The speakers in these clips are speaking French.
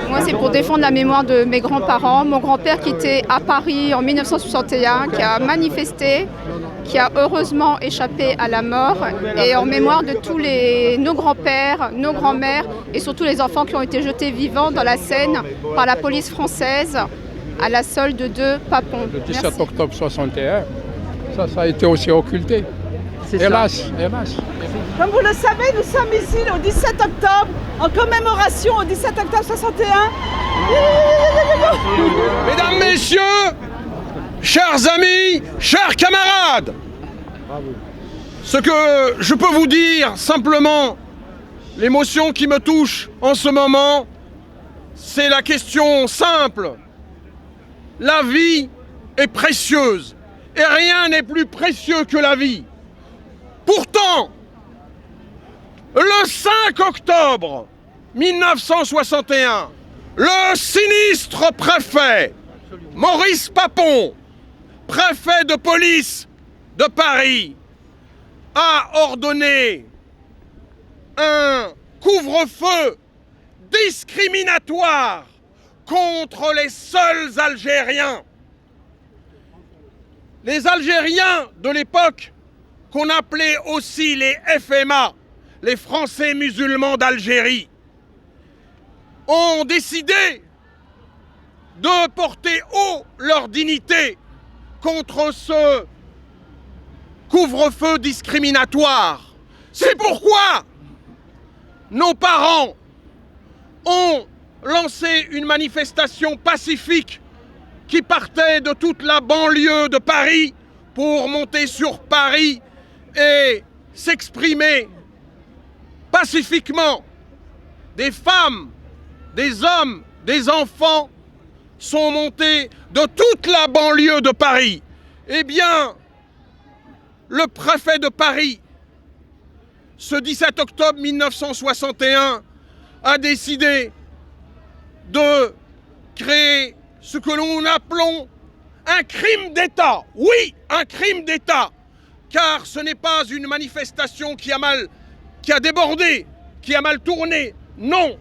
Moi, c'est pour défendre la mémoire de mes grands-parents. Mon grand-père qui était à Paris en 1961, qui a manifesté, qui a heureusement échappé à la mort, et en mémoire de tous nos grands-pères, nos grands-mères, et surtout les enfants qui ont été jetés vivants dans la Seine par la police française à la solde de Papon. Le 17 octobre 61, ça a été aussi occulté. Hélas. Comme vous le savez, nous sommes ici le 17 octobre, en commémoration au 17 octobre 61. Mesdames, Messieurs, chers amis, chers camarades, ce que je peux vous dire simplement, l'émotion qui me touche en ce moment, c'est la question simple. La vie est précieuse et rien n'est plus précieux que la vie. Pourtant, le 5 octobre 1961, le sinistre préfet Maurice Papon, préfet de police de Paris, a ordonné un couvre-feu discriminatoire contre les seuls Algériens. Les Algériens de l'époque, qu'on appelait aussi les FMA, les Français musulmans d'Algérie, ont décidé de porter haut leur dignité contre ce couvre-feu discriminatoire. C'est pourquoi nos parents ont lancé une manifestation pacifique qui partait de toute la banlieue de Paris pour monter sur Paris et s'exprimer pacifiquement. Des femmes, des hommes, des enfants sont montés de toute la banlieue de Paris. Eh bien, le préfet de Paris, ce 17 octobre 1961, a décidé de créer ce que nous appelons un crime d'État. Oui, un crime d'État. Car ce n'est pas une manifestation qui a débordé, qui a mal tourné. Non,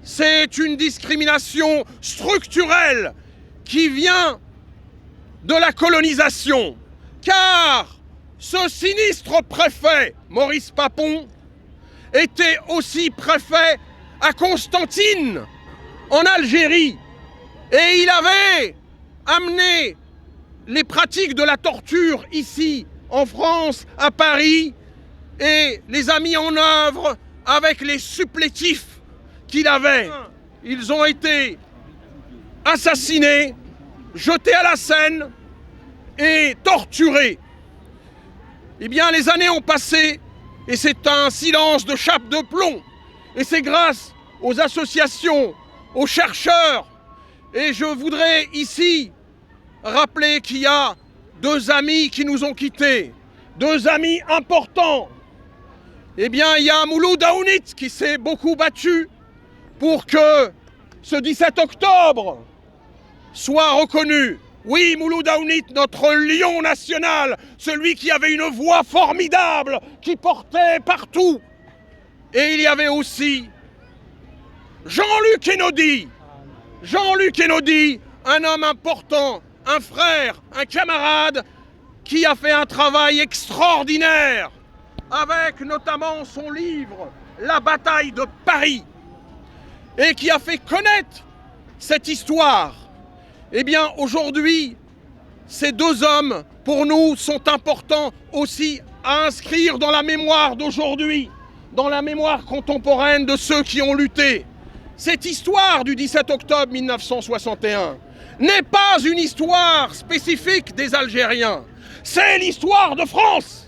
c'est une discrimination structurelle qui vient de la colonisation. Car ce sinistre préfet, Maurice Papon, était aussi préfet à Constantine, en Algérie. Et il avait amené les pratiques de la torture ici, en France, à Paris, et les a mis en œuvre avec les supplétifs qu'il avait. Ils ont été assassinés, jetés à la Seine et torturés. Eh bien, les années ont passé et c'est un silence de chape de plomb. Et c'est grâce aux associations, aux chercheurs. Et je voudrais ici rappeler qu'il y a 2 amis qui nous ont quittés, 2 amis importants. Eh bien, il y a Mouloud Aounit qui s'est beaucoup battu pour que ce 17 octobre soit reconnu. Oui, Mouloud Aounit, notre lion national, celui qui avait une voix formidable, qui portait partout. Et il y avait aussi Jean-Luc Hénaudy. Jean-Luc Hénaudy, un homme important, un frère, un camarade, qui a fait un travail extraordinaire, avec notamment son livre « La bataille de Paris », et qui a fait connaître cette histoire. Eh bien, aujourd'hui, ces 2 hommes, pour nous, sont importants aussi à inscrire dans la mémoire d'aujourd'hui, dans la mémoire contemporaine de ceux qui ont lutté. Cette histoire du 17 octobre 1961 n'est pas une histoire spécifique des Algériens, c'est l'histoire de France.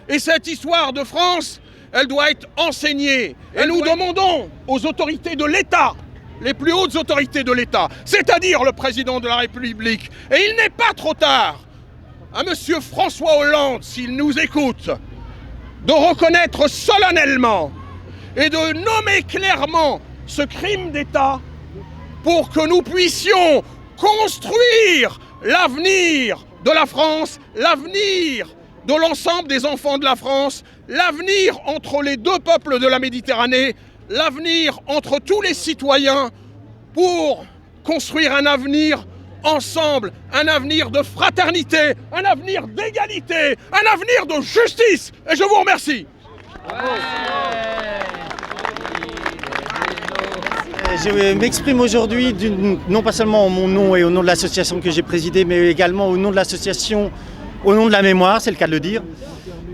Et cette histoire de France, elle doit être enseignée. Et nous demandons aux autorités de l'État, les plus hautes autorités de l'État, c'est-à-dire le président de la République, et il n'est pas trop tard, à monsieur François Hollande, s'il nous écoute, de reconnaître solennellement et de nommer clairement ce crime d'État pour que nous puissions construire l'avenir de la France, l'avenir de l'ensemble des enfants de la France, l'avenir entre les deux peuples de la Méditerranée, l'avenir entre tous les citoyens pour construire un avenir ensemble, un avenir de fraternité, un avenir d'égalité, un avenir de justice. Et je vous remercie. Je m'exprime aujourd'hui, non pas seulement en mon nom et au nom de l'association que j'ai présidée, mais également au nom de l'association, au nom de la mémoire, c'est le cas de le dire,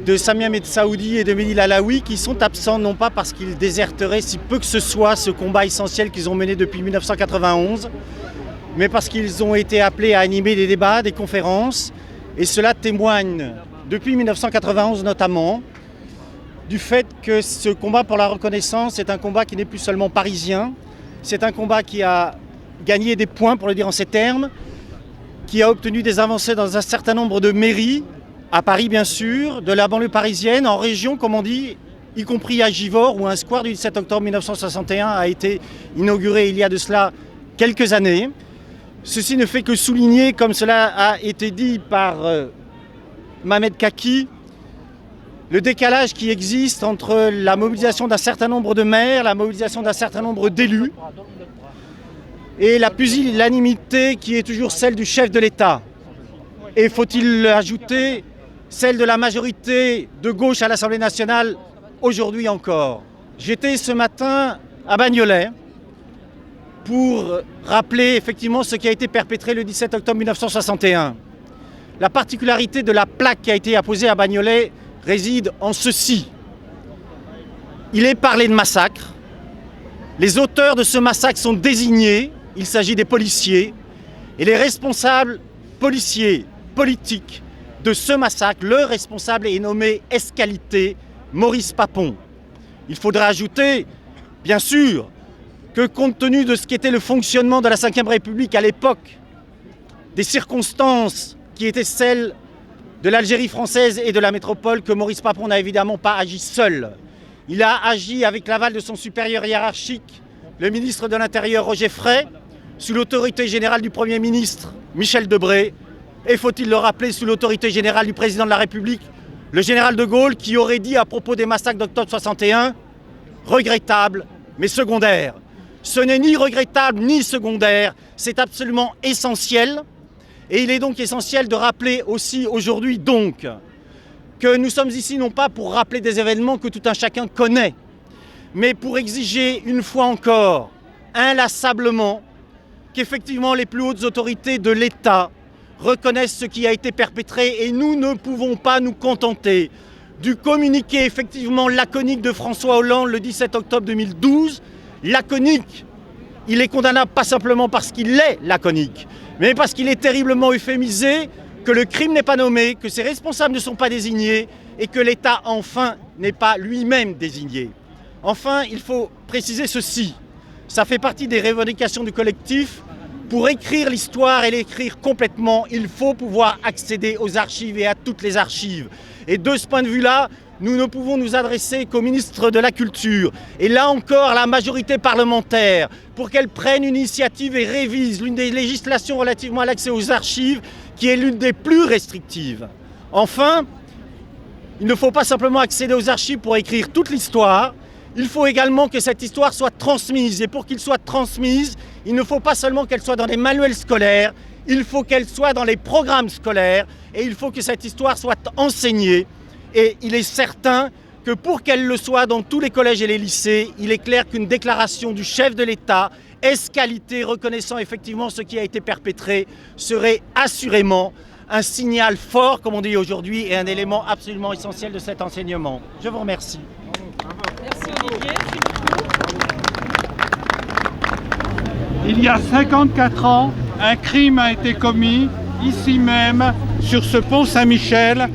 de Samia Messaoudi et de Mehdi Lalaoui, qui sont absents non pas parce qu'ils déserteraient si peu que ce soit ce combat essentiel qu'ils ont mené depuis 1991, mais parce qu'ils ont été appelés à animer des débats, des conférences, et cela témoigne, depuis 1991 notamment, du fait que ce combat pour la reconnaissance est un combat qui n'est plus seulement parisien, c'est un combat qui a gagné des points, pour le dire en ces termes, qui a obtenu des avancées dans un certain nombre de mairies, à Paris bien sûr, de la banlieue parisienne, en région comme on dit, y compris à Givors, où un square du 17 octobre 1961 a été inauguré il y a de cela quelques années. Ceci ne fait que souligner, comme cela a été dit par Mohamed Kaki, le décalage qui existe entre la mobilisation d'un certain nombre de maires, la mobilisation d'un certain nombre d'élus et la pusillanimité qui est toujours celle du chef de l'État. Et faut-il ajouter celle de la majorité de gauche à l'Assemblée nationale aujourd'hui encore. J'étais ce matin à Bagnolet pour rappeler effectivement ce qui a été perpétré le 17 octobre 1961. La particularité de la plaque qui a été apposée à Bagnolet réside en ceci. Il est parlé de massacre. Les auteurs de ce massacre sont désignés. Il s'agit des policiers. Et les responsables policiers, politiques de ce massacre, le responsable est nommé Escalité Maurice Papon. Il faudra ajouter, bien sûr, que compte tenu de ce qu'était le fonctionnement de la Ve République à l'époque, des circonstances qui étaient celles de l'Algérie française et de la métropole, que Maurice Papon n'a évidemment pas agi seul. Il a agi avec l'aval de son supérieur hiérarchique, le ministre de l'Intérieur Roger Frey, sous l'autorité générale du Premier ministre Michel Debré, et faut-il le rappeler, sous l'autorité générale du président de la République, le général de Gaulle, qui aurait dit à propos des massacres d'octobre 61, regrettable mais secondaire. Ce n'est ni regrettable ni secondaire, c'est absolument essentiel. Et il est donc essentiel de rappeler aussi aujourd'hui donc que nous sommes ici non pas pour rappeler des événements que tout un chacun connaît, mais pour exiger une fois encore, inlassablement, qu'effectivement les plus hautes autorités de l'État reconnaissent ce qui a été perpétré, et nous ne pouvons pas nous contenter du communiqué effectivement laconique de François Hollande le 17 octobre 2012. Laconique, il est condamnable pas simplement parce qu'il est laconique, mais parce qu'il est terriblement euphémisé, que le crime n'est pas nommé, que ses responsables ne sont pas désignés et que l'État enfin n'est pas lui-même désigné. Enfin, il faut préciser ceci, ça fait partie des revendications du collectif. Pour écrire l'histoire et l'écrire complètement, il faut pouvoir accéder aux archives et à toutes les archives. Et de ce point de vue-là, nous ne pouvons nous adresser qu'au ministre de la Culture. Et là encore, la majorité parlementaire, pour qu'elle prenne une initiative et révise l'une des législations relativement à l'accès aux archives, qui est l'une des plus restrictives. Enfin, il ne faut pas simplement accéder aux archives pour écrire toute l'histoire. Il faut également que cette histoire soit transmise. Et pour qu'elle soit transmise, il ne faut pas seulement qu'elle soit dans les manuels scolaires, il faut qu'elle soit dans les programmes scolaires et il faut que cette histoire soit enseignée. Et il est certain que pour qu'elle le soit dans tous les collèges et les lycées, il est clair qu'une déclaration du chef de l'État, Escalité, reconnaissant effectivement ce qui a été perpétré, serait assurément un signal fort, comme on dit aujourd'hui, et un élément absolument essentiel de cet enseignement. Je vous remercie. Merci Olivier. Il y a 54 ans, un crime a été commis, ici même, sur ce pont Saint-Michel,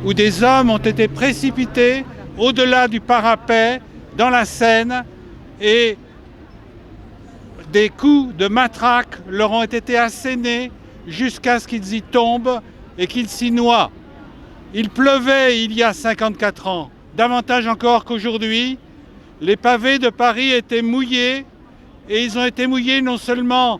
où des hommes ont été précipités au-delà du parapet, dans la Seine, et des coups de matraque leur ont été assénés jusqu'à ce qu'ils y tombent et qu'ils s'y noient. Il pleuvait il y a 54 ans, davantage encore qu'aujourd'hui. Les pavés de Paris étaient mouillés, et ils ont été mouillés non seulement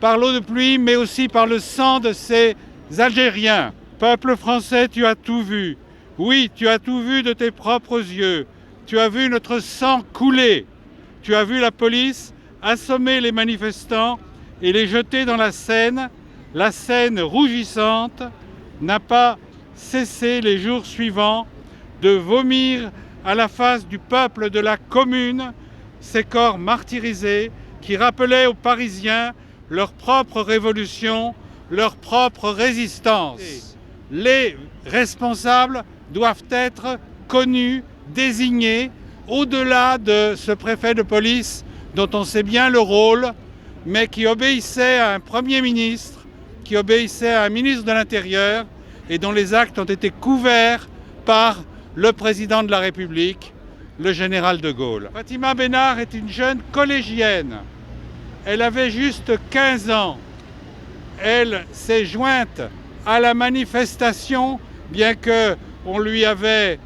par l'eau de pluie, mais aussi par le sang de ces Algériens. Peuple français, tu as tout vu. Oui, tu as tout vu de tes propres yeux. Tu as vu notre sang couler. Tu as vu la police assommer les manifestants et les jeter dans la Seine. La Seine rougissante n'a pas cessé les jours suivants de vomir à la face du peuple de la commune ces corps martyrisés qui rappelaient aux Parisiens leur propre révolution, leur propre résistance. Les responsables doivent être connus, désignés, au-delà de ce préfet de police dont on sait bien le rôle, mais qui obéissait à un Premier ministre, qui obéissait à un ministre de l'Intérieur et dont les actes ont été couverts par le président de la République, le général de Gaulle. Fatima Bennard est une jeune collégienne. Elle avait juste 15 ans. Elle s'est jointe à la manifestation, bien qu'on lui avait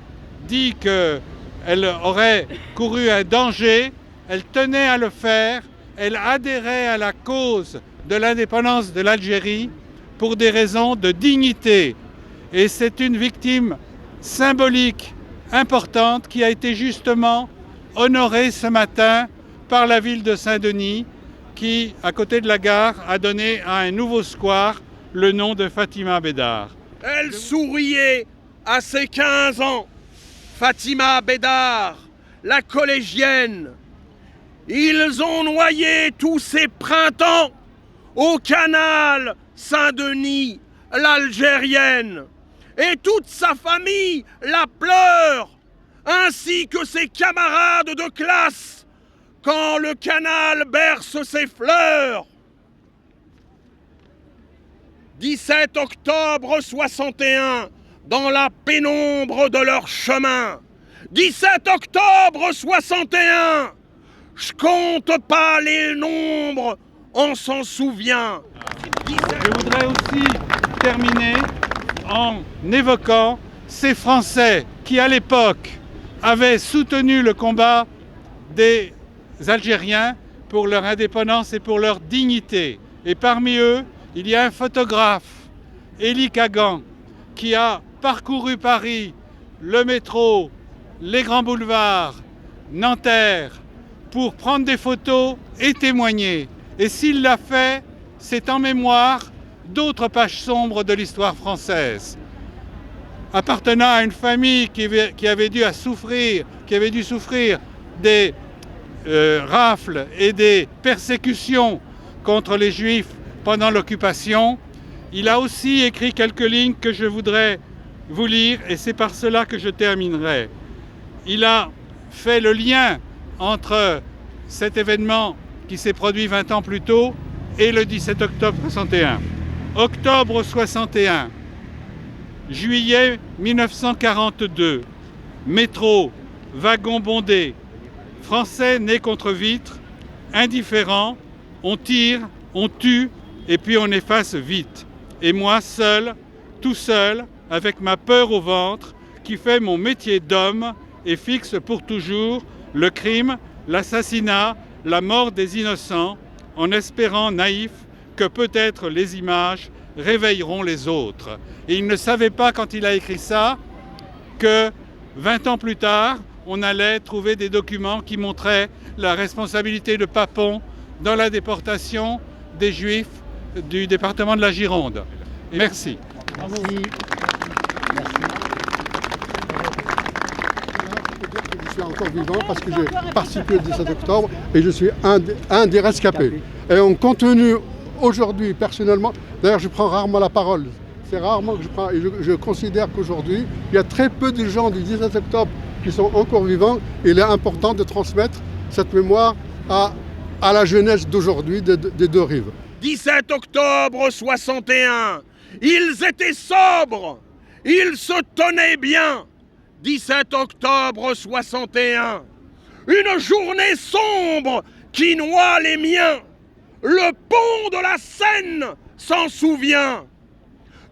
dit qu'elle aurait couru un danger. Elle tenait à le faire. Elle adhérait à la cause de l'indépendance de l'Algérie pour des raisons de dignité. Et c'est une victime symbolique importante qui a été justement honorée ce matin par la ville de Saint-Denis qui, à côté de la gare, a donné à un nouveau square le nom de Fatima Bennard. Elle souriait à ses 15 ans. Fatima Bennard, la collégienne. Ils ont noyé tous ces printemps au canal Saint-Denis, l'Algérienne. Et toute sa famille la pleure, ainsi que ses camarades de classe, quand le canal berce ses fleurs. 17 octobre 61, dans la pénombre de leur chemin. 17 octobre 61, je compte pas les nombres, on s'en souvient. Je voudrais aussi terminer en évoquant ces Français qui, à l'époque, avaient soutenu le combat des Algériens pour leur indépendance et pour leur dignité. Et parmi eux, il y a un photographe, Élie Kagan, qui a parcouru Paris, le métro, les grands boulevards, Nanterre, pour prendre des photos et témoigner. Et s'il l'a fait, c'est en mémoire d'autres pages sombres de l'histoire française. Appartenant à une famille qui avait dû souffrir des rafles et des persécutions contre les Juifs pendant l'occupation, il a aussi écrit quelques lignes que je voudrais vous lire et c'est par cela que je terminerai. Il a fait le lien entre cet événement qui s'est produit 20 ans plus tôt et le 17 octobre 61. Octobre 61, juillet 1942, métro, wagon bondé, Français nés contre vitre, indifférents, on tire, on tue et puis on efface vite. Et moi seul, tout seul, avec ma peur au ventre, qui fait mon métier d'homme et fixe pour toujours le crime, l'assassinat, la mort des innocents, en espérant naïf que peut-être les images réveilleront les autres. Et il ne savait pas quand il a écrit ça que 20 ans plus tard, on allait trouver des documents qui montraient la responsabilité de Papon dans la déportation des Juifs du département de la Gironde. Merci. Je suis encore vivant parce que j'ai participé au 17 octobre et je suis un des rescapés. Et on continue aujourd'hui, personnellement, d'ailleurs je prends rarement la parole, c'est rarement que je prends, et je considère qu'aujourd'hui, il y a très peu de gens du 17 octobre qui sont encore vivants et il est important de transmettre cette mémoire à la jeunesse d'aujourd'hui des deux rives. 17 octobre 61, ils étaient sobres, ils se tenaient bien. 17 octobre 61, une journée sombre qui noie les miens. Le pont de la Seine s'en souvient.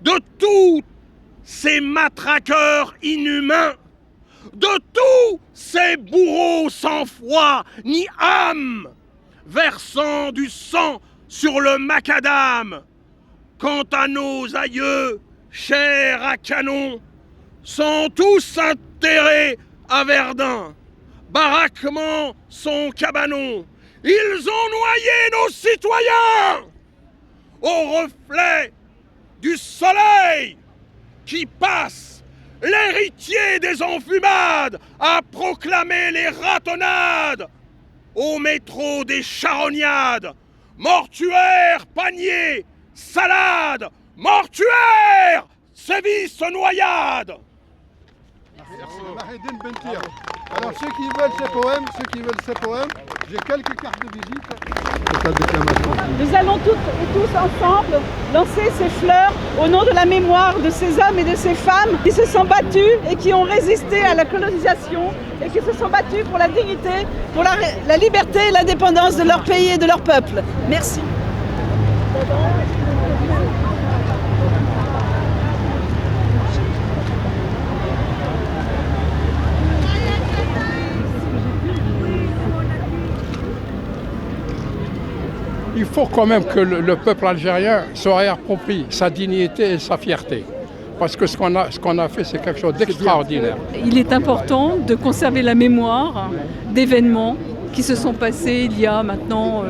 De tous ces matraqueurs inhumains, de tous ces bourreaux sans foi ni âme, versant du sang sur le macadam. Quant à nos aïeux, chers à canon, sont tous enterrés à Verdun. Baraquement son cabanon. Ils ont noyé nos citoyens au reflet du soleil qui passe. L'héritier des enfumades a proclamé les ratonnades au métro des charognades. Mortuaire, panier, salade, mortuaire, sévices, noyade. Alors ceux qui veulent ces poèmes, j'ai quelques cartes de visite. C'est la déclamation. Nous allons toutes et tous ensemble lancer ces fleurs au nom de la mémoire de ces hommes et de ces femmes qui se sont battus et qui ont résisté à la colonisation et qui se sont battus pour la dignité, pour la liberté et l'indépendance de leur pays et de leur peuple. Merci. Il faut quand même que le peuple algérien se réapproprie sa dignité et sa fierté. Parce que ce qu'on a fait, c'est quelque chose d'extraordinaire. Il est important de conserver la mémoire d'événements qui se sont passés il y a maintenant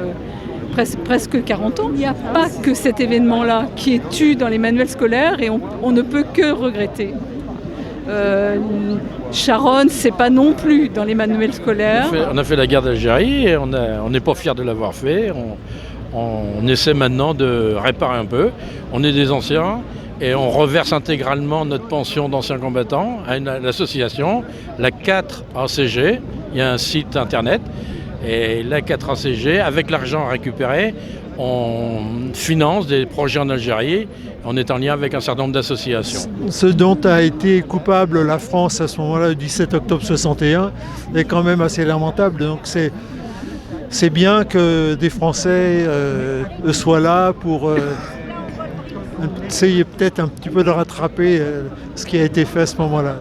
presque 40 ans. Il n'y a pas que cet événement-là qui est tu dans les manuels scolaires et on ne peut que regretter. Charonne, c'est pas non plus dans les manuels scolaires. On a fait la guerre d'Algérie et on n'est pas fiers de l'avoir fait. On essaie maintenant de réparer un peu. On est des anciens et on reverse intégralement notre pension d'anciens combattants à l'association, la 4ACG. Il y a un site internet et la 4ACG, avec l'argent récupéré, on finance des projets en Algérie. On est en lien avec un certain nombre d'associations. Ce dont a été coupable la France à ce moment-là, le 17 octobre 61, est quand même assez lamentable. Donc c'est bien que des Français soient là pour essayer peut-être un petit peu de rattraper ce qui a été fait à ce moment-là.